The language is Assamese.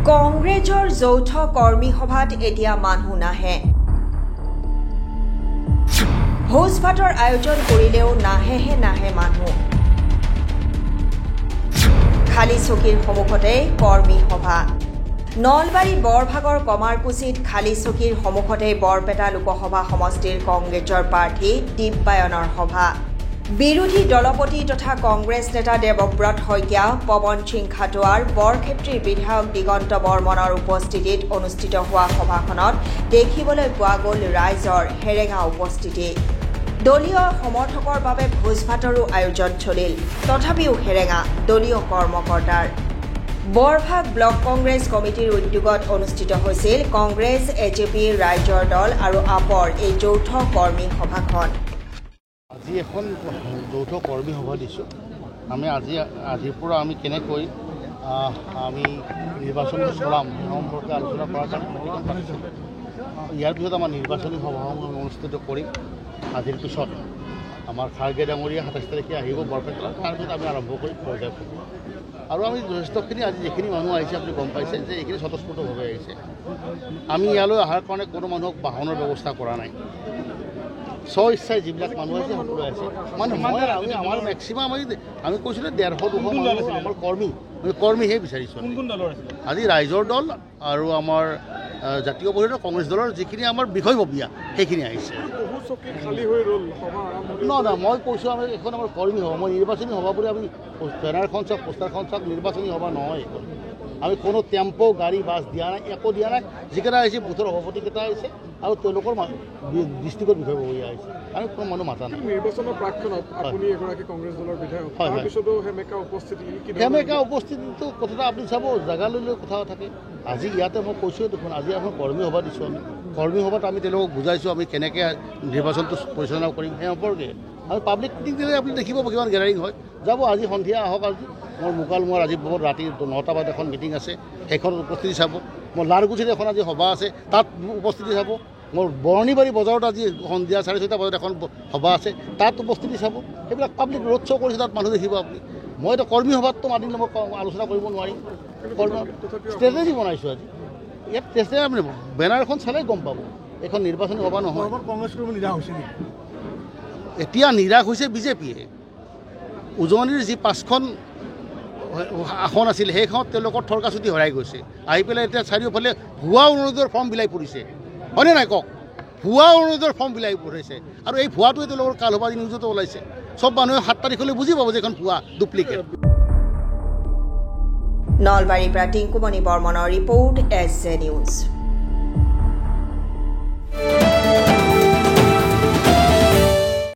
কংগ্ৰেছৰ যৌথ কৰ্মী সভাত এতিয়া মানুহ নাহে ভোজ ভাতৰ আয়োজন কৰিলেও নাহে মানুহ খালী চকীৰ সন্মুখতে কৰ্মী সভা নলবাৰী বৰভাগৰ কমাৰকুছিত খালী চকীৰ সন্মুখতে বৰপেটা লোকসভা সমষ্টিৰ কংগ্ৰেছৰ প্ৰাৰ্থী দিব্যায়নৰ সভা বিৰোধী দলপতি তথা কংগ্ৰেছ নেতা দেৱব্ৰত শইকীয়া পৱন সিং খাটোৱাৰ বৰক্ষেত্ৰীৰ বিধায়ক দিগন্ত বৰ্মনৰ উপস্থিতিত অনুষ্ঠিত হোৱা সভাখনত দেখিবলৈ পোৱা গ'ল ৰাইজৰ হেৰেঙা উপস্থিতি দলীয় সমৰ্থকৰ বাবে ভোজ ভাতৰো আয়োজন চলিল তথাপিও হেৰেঙা দলীয় কৰ্মকৰ্তাৰ বৰভাগ ব্লক কংগ্ৰেছ কমিটিৰ উদ্যোগত অনুষ্ঠিত হৈছিল কংগ্ৰেছ এজেপিৰ ৰাইজৰ দল আৰু আপৰ এই যৌথ কৰ্মী সভাখন আজি এখন যৌথ কৰ্মী সভা দিছোঁ আমি আজিৰ পৰা আমি কেনেকৈ আমি নিৰ্বাচন চলাম সেই সম্পৰ্কে আলোচনা কৰাৰ কাৰণে মিটিং পাতিছোঁ ইয়াৰ পিছত আমাৰ নিৰ্বাচনী সভাসমূহ আমি অনুষ্ঠিত কৰিম আজিৰ পিছত আমাৰ খাৰ্গে ডাঙৰীয়া ২৭ তাৰিখে আহিব বৰপেটাত তাৰপিছত আমি আৰম্ভ কৰিম পৰ্যায় আৰু আমি যথেষ্টখিনি আজি যিখিনি মানুহ আহিছে আপুনি গম পাইছে যে এইখিনি স্বতঃস্ফূৰ্তভাৱে আহিছে আমি ইয়ালৈ অহাৰ কাৰণে কোনো মানুহক বাহনৰ ব্যৱস্থা কৰা নাই স্ব ইচ্ছাই যিবিলাক মানুহ আছে সকলো আছে মানে আমি আমাৰ মেক্সিমাম আমি কৈছিলোঁ ১৫০-২০০ মানুহ আমাৰ কৰ্মীহে বিচাৰিছোঁ আজি ৰাইজৰ দল আৰু আমাৰ জাতীয় পৰিষদৰ কংগ্ৰেছ দলৰ যিখিনি আমাৰ বিষয়ববীয়া সেইখিনি আহিছে নহয় মই কৈছোঁ আমি এখন আমাৰ কৰ্মী সভা মই নিৰ্বাচনী সভা বুলি আমি বেনাৰখন চাওক পোষ্টাৰখন চাওক নিৰ্বাচনী সভা নহয় এখন আমি কোনো টেম্পো গাড়ী বাছ দিয়া নাই একো দিয়া নাই যিকেইটা আহিছে বুথৰ সভাপতিকেইটা আহিছে আৰু তেওঁলোকৰ ডিষ্ট্ৰিক্টৰ বিষয়ববীয়া আহিছে আমি কোনো মানুহ মাতা নাই নিৰ্বাচনৰ প্ৰাক্ষণত আপুনি এগৰাকী কংগ্ৰেছ দলৰ বিধায়ক তাৰপিছতো সেমেকা উপস্থিতিটো কথাটো আপুনি চাব জেগা লৈ লৈ কথা থাকে আজি ইয়াতে মই কৈছোঁ দেখোন আজি এখন কৰ্মী সভা দিছোঁ আমি কৰ্মী সভাত আমি তেওঁলোকক বুজাইছোঁ আমি কেনেকৈ নিৰ্বাচনটো পৰিচালনা কৰিম সেই সম্পৰ্কে আৰু পাব্লিক মিটিং দিলে আপুনি দেখিব কিমান গেদাৰিং হয় যাব আজি সন্ধিয়া আহক আজি মোৰ আজি বহুত ৰাতি ৯টা বজাত এখন মিটিং আছে সেইখনত উপস্থিতি চাব মোৰ লাৰকুছিত এখন আজি সভা আছে তাত উপস্থিতি চাব মোৰ বৰণীবাৰী বজাৰত আজি সন্ধিয়া ৬:৩০ বজাত এখন সভা আছে তাত উপস্থিতি চাব সেইবিলাক পাব্লিক ৰোড শ্ব' কৰিছে তাত মানুহ দেখিব আপুনি মই এতিয়া কৰ্মী সভাততো মাতিলে মই আলোচনা কৰিব নোৱাৰিম ষ্ট্ৰেটেজি বনাইছোঁ আজি ইয়াত ষ্ট্ৰেটেজি আপুনি বেনাৰখন চালেই গম পাব এইখন নিৰ্বাচনী সভা নহয় কংগ্ৰেছ কৰিব নিৰাশ হৈছে এতিয়া নিৰাশ হৈছে বিজেপিয়ে উজনিৰ যি ৫খন আসন আছিল সেইখনত তেওঁলোকৰ থৰকাচুটি হেৰাই গৈছে আহি পেলাই এতিয়া চাৰিওফালে ভুৱা অনুৰোধৰ ফৰ্ম বিলাই পৰিছে হয়নে নাই কওক ভুৱা অনুৰোধৰ ফৰ্ম বিলাই পৰিছে আৰু এই ভুৱাটোৱে তেওঁলোকৰ কালসবাদী নিউজতো ওলাইছে চব মানুহে ৭ তাৰিখলৈ বুজি পাব যে এখন ভুৱা ডুপ্লিকেট নলবাৰীৰ পৰা টিংকুমণি বৰ্মনৰ ৰিপৰ্ট SJ নিউজ